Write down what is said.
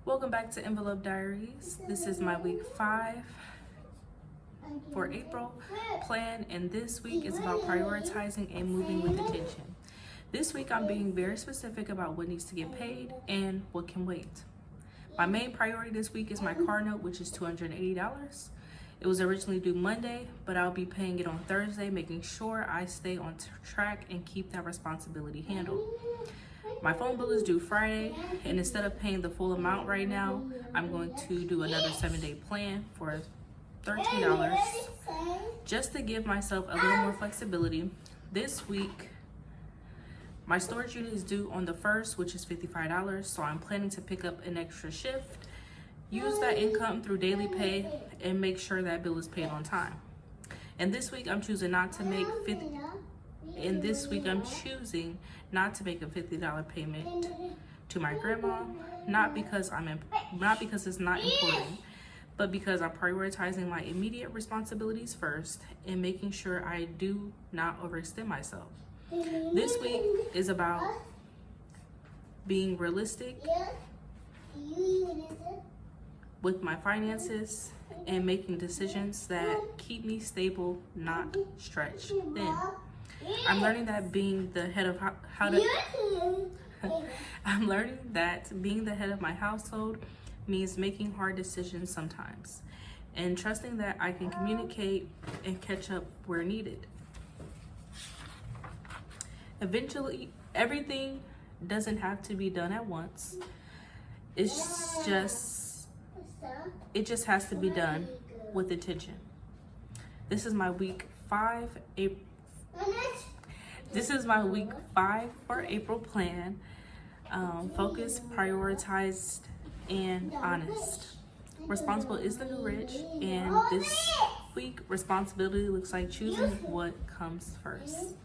Welcome back to Envelope Diaries. This is my week 5 for April plan, and this week is about prioritizing and moving with intention. This week I'm being very specific about what needs to get paid and what can wait. My main priority this week is my car note, which is $280. It was originally due Monday, but I'll be paying it on Thursday, making sure I stay on track and keep that responsibility handled. My phone bill is due Friday, and instead of paying the full amount right now, I'm going to do another 7-day plan for $13 just to give myself a little more flexibility. This week, my storage unit is due on the 1st, which is $55, so I'm planning to pick up an extra shift, use that income through DailyPay, and make sure that bill is paid on time. And this week, I'm choosing not to make a $50 payment to my grandma, not because it's not important, but because I'm prioritizing my immediate responsibilities first and making sure I do not overextend myself. This week is about being realistic with my finances and making decisions that keep me stable, not stretched thin. I'm learning that being the head of my household means making hard decisions sometimes, and trusting that I can communicate and catch up where needed. Eventually, everything doesn't have to be done at once. It just has to be done with intention. This is my week 5 for April plan. Focused, prioritized, and honest. Responsible is the new rich, and this week responsibility looks like choosing what comes first.